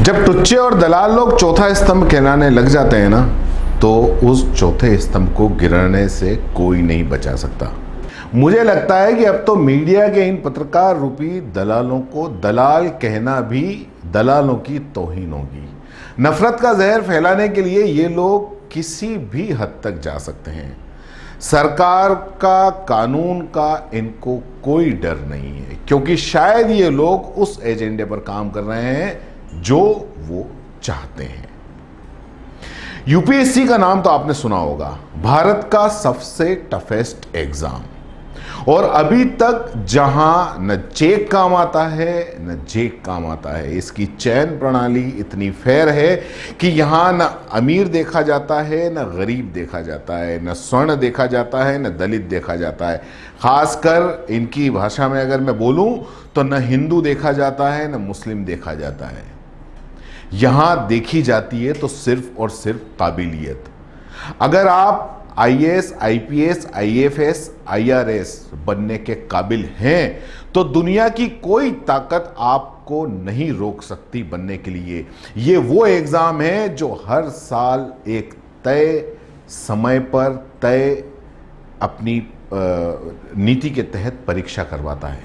जब टुच्चे और दलाल लोग चौथा स्तंभ कहलाने लग जाते हैं ना, तो उस चौथे स्तंभ को गिराने से कोई नहीं बचा सकता। मुझे लगता है कि अब तो मीडिया के इन पत्रकार रूपी दलालों को दलाल कहना भी दलालों की तौहीन होगी। नफरत का जहर फैलाने के लिए ये लोग किसी भी हद तक जा सकते हैं। सरकार का, कानून का इनको कोई डर नहीं है, क्योंकि शायद ये लोग उस एजेंडे पर काम कर रहे हैं जो वो चाहते हैं। यूपीएससी का नाम तो आपने सुना होगा, भारत का सबसे टफेस्ट एग्जाम, और अभी तक जहां न चेक काम आता है न जेक काम आता है। इसकी चयन प्रणाली इतनी फेयर है कि यहां न अमीर देखा जाता है, न गरीब देखा जाता है, न स्वर्ण देखा जाता है, न दलित देखा जाता है। खासकर इनकी भाषा में अगर मैं बोलूं तो न हिंदू देखा जाता है न मुस्लिम देखा जाता है। यहां देखी जाती है तो सिर्फ और सिर्फ काबिलियत। अगर आप आईएएस, आईपीएस, आईएफएस, आईआरएस बनने के काबिल हैं तो दुनिया की कोई ताकत आपको नहीं रोक सकती बनने के लिए। ये वो एग्जाम है जो हर साल एक तय समय पर तय अपनी नीति के तहत परीक्षा करवाता है।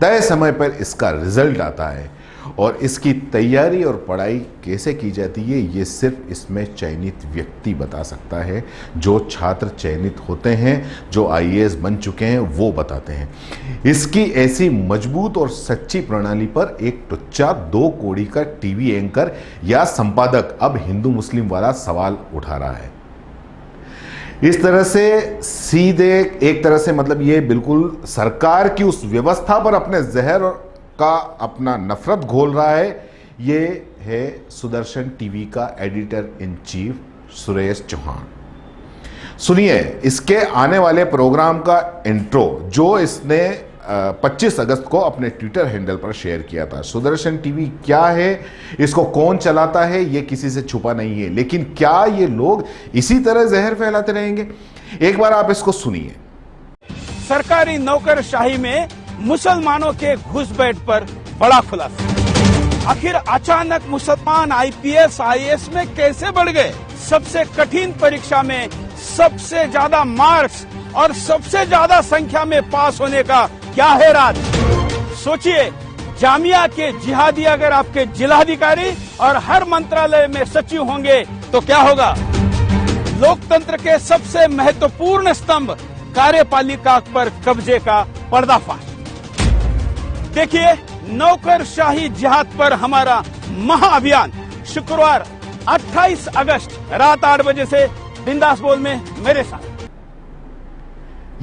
तय समय पर इसका रिजल्ट आता है, और इसकी तैयारी और पढ़ाई कैसे की जाती है ये सिर्फ इसमें चयनित व्यक्ति बता सकता है। जो छात्र चयनित होते हैं, जो आईएएस बन चुके हैं, वो बताते हैं। इसकी ऐसी मजबूत और सच्ची प्रणाली पर एक टुच्चा, दो कौड़ी का टीवी एंकर या संपादक अब हिंदू मुस्लिम वाला सवाल उठा रहा है। इस तरह से सीधे एक तरह से मतलब ये बिल्कुल सरकार की उस व्यवस्था पर अपने जहर का अपना नफरत घोल रहा है। ये है सुदर्शन टीवी का editor in chief Suresh Chauhan. सुनिए इसके आने वाले प्रोग्राम का इंट्रो जो इसने 25 अगस्त को अपने ट्विटर हैंडल पर शेयर किया था। सुदर्शन टीवी क्या है, इसको कौन चलाता है, ये किसी से छुपा नहीं है, लेकिन क्या ये लोग इसी तरह जहर फैलाते रहेंगे? एक बार आप इसको सुनिए। सरकारी नौकरशाही में मुसलमानों के घुसपैठ पर बड़ा खुलासा। आखिर अचानक मुसलमान आईपीएस, आईएएस में कैसे बढ़ गए? सबसे कठिन परीक्षा में सबसे ज्यादा मार्क्स और सबसे ज्यादा संख्या में पास होने का क्या है राज? सोचिए, जामिया के जिहादी अगर आपके जिलाधिकारी और हर मंत्रालय में सचिव होंगे तो क्या होगा? लोकतंत्र के सबसे महत्वपूर्ण स्तंभ कार्यपालिका पर कब्जे का पर्दाफाश। देखिए, नौकरशाही जिहाद पर हमारा महाअभियान शुक्रवार 28 अगस्त रात 8 बजे से बिंदास बोल में मेरे साथ।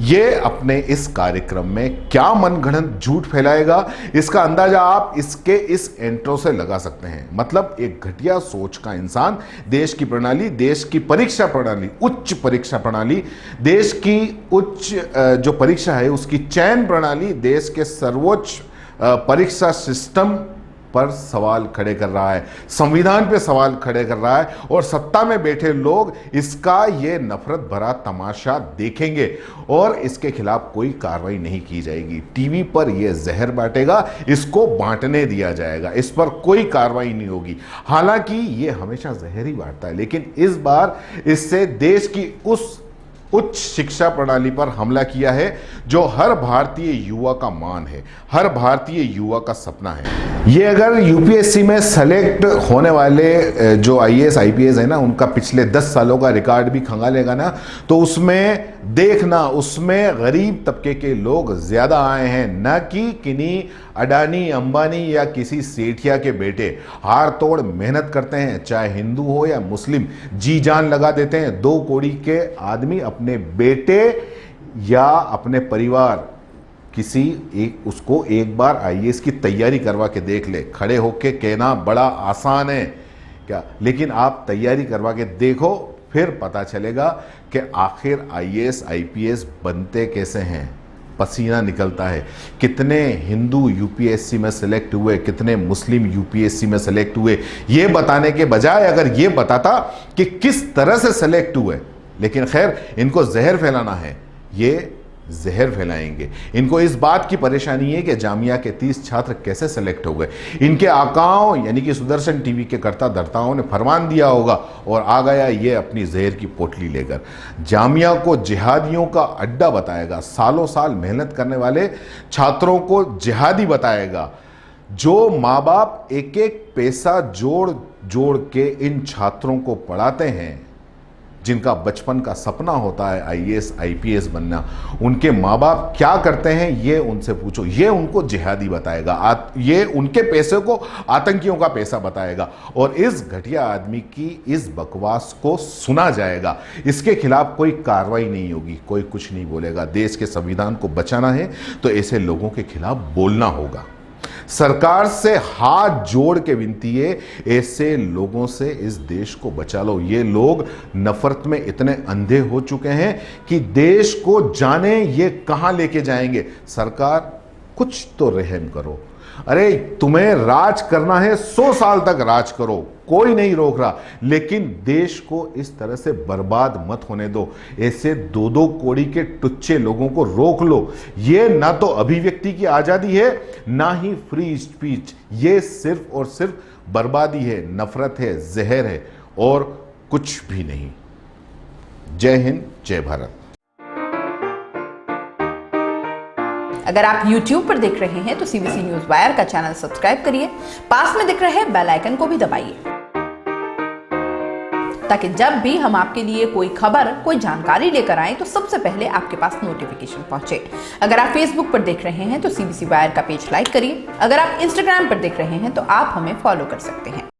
ये अपने इस कार्यक्रम में क्या मनगढ़ंत झूठ फैलाएगा, इसका अंदाजा आप इसके इस इंट्रो से लगा सकते हैं। मतलब एक घटिया सोच का इंसान देश की प्रणाली, देश की परीक्षा प्रणाली, उच्च परीक्षा प्रणाली, देश की उच्च जो परीक्षा है उसकी चयन प्रणाली, देश के सर्वोच्च परीक्षा सिस्टम पर सवाल खड़े कर रहा है, संविधान पे सवाल खड़े कर रहा है, और सत्ता में बैठे लोग इसका ये नफरत भरा तमाशा देखेंगे और इसके खिलाफ कोई कार्रवाई नहीं की जाएगी। टीवी पर यह जहर बांटेगा, इसको बांटने दिया जाएगा, इस पर कोई कार्रवाई नहीं होगी। हालांकि ये हमेशा जहर ही बांटता है, लेकिन इस बार इससे देश की उस उच्च शिक्षा प्रणाली पर हमला किया है जो हर भारतीय युवा का मान है, हर भारतीय युवा का सपना है। ये अगर यूपीएससी में सेलेक्ट होने वाले जो आईएएस आईपीएस है ना, उनका पिछले 10 सालों का रिकॉर्ड भी खंगालेगा ना, तो उसमें देखना, उसमें गरीब तबके के लोग ज्यादा आए हैं, न कि किन्हीं अडानी, अंबानी या किसी सेठिया के बेटे। हार तोड़ मेहनत करते हैं, चाहे हिंदू हो या मुस्लिम, जी जान लगा देते हैं। 2 कौड़ी के आदमी अपने बेटे या अपने परिवार किसी एक उसको एक बार आईएएस की तैयारी करवा के देख ले। खड़े होके कहना बड़ा आसान है क्या, लेकिन आप तैयारी करवा के देखो, फिर पता चलेगा कि आखिर आईएएस आईपीएस बनते कैसे हैं। पसीना निकलता है। कितने हिंदू यूपीएससी में सेलेक्ट हुए, कितने मुस्लिम यूपीएससी में सेलेक्ट हुए, ये बताने के बजाय अगर ये बताता कि किस तरह से सेलेक्ट हुए, लेकिन खैर इनको जहर फैलाना है, ये जहर फैलाएंगे। इनको इस बात की परेशानी है कि जामिया के 30 छात्र कैसे सेलेक्ट हो गए। इनके आकाओं यानी कि सुदर्शन टीवी के कर्ता धर्ताओं ने फरमान दिया होगा और आ गया ये अपनी जहर की पोटली लेकर। जामिया को जिहादियों का अड्डा बताएगा, सालों साल मेहनत करने वाले छात्रों को जिहादी बताएगा। जो माँ बाप एक एक पैसा जोड़ जोड़ के इन छात्रों को पढ़ाते हैं, जिनका बचपन का सपना होता है आईएएस आईपीएस बनना, उनके माँ बाप क्या करते हैं ये उनसे पूछो। ये उनको जिहादी बताएगा, ये उनके पैसे को आतंकियों का पैसा बताएगा। और इस घटिया आदमी की इस बकवास को सुना जाएगा। इसके खिलाफ कोई कार्रवाई नहीं होगी, कोई कुछ नहीं बोलेगा। देश के संविधान को बचाना है तो ऐसे लोगों के खिलाफ बोलना होगा। सरकार से हाथ जोड़ के विनती है, ऐसे लोगों से इस देश को बचा लो। ये लोग नफरत में इतने अंधे हो चुके हैं कि देश को जाने ये कहां लेके जाएंगे। सरकार कुछ तो रहम करो। अरे तुम्हें राज करना है, 100 साल तक राज करो, कोई नहीं रोक रहा, लेकिन देश को इस तरह से बर्बाद मत होने दो। ऐसे दो दो कोड़ी के टुच्चे लोगों को रोक लो। ये ना तो अभिव्यक्ति की आजादी है, ना ही फ्री स्पीच। ये सिर्फ और सिर्फ बर्बादी है, नफरत है, जहर है और कुछ भी नहीं। जय हिंद, जय भारत। अगर आप YouTube पर देख रहे हैं तो CBC न्यूज वायर का चैनल सब्सक्राइब करिए, पास में दिख रहे बेल आइकन को भी दबाइए, ताकि जब भी हम आपके लिए कोई खबर, कोई जानकारी लेकर आए तो सबसे पहले आपके पास नोटिफिकेशन पहुंचे। अगर आप Facebook पर देख रहे हैं तो CBC वायर का पेज लाइक करिए। अगर आप Instagram पर देख रहे हैं तो आप हमें फॉलो कर सकते हैं।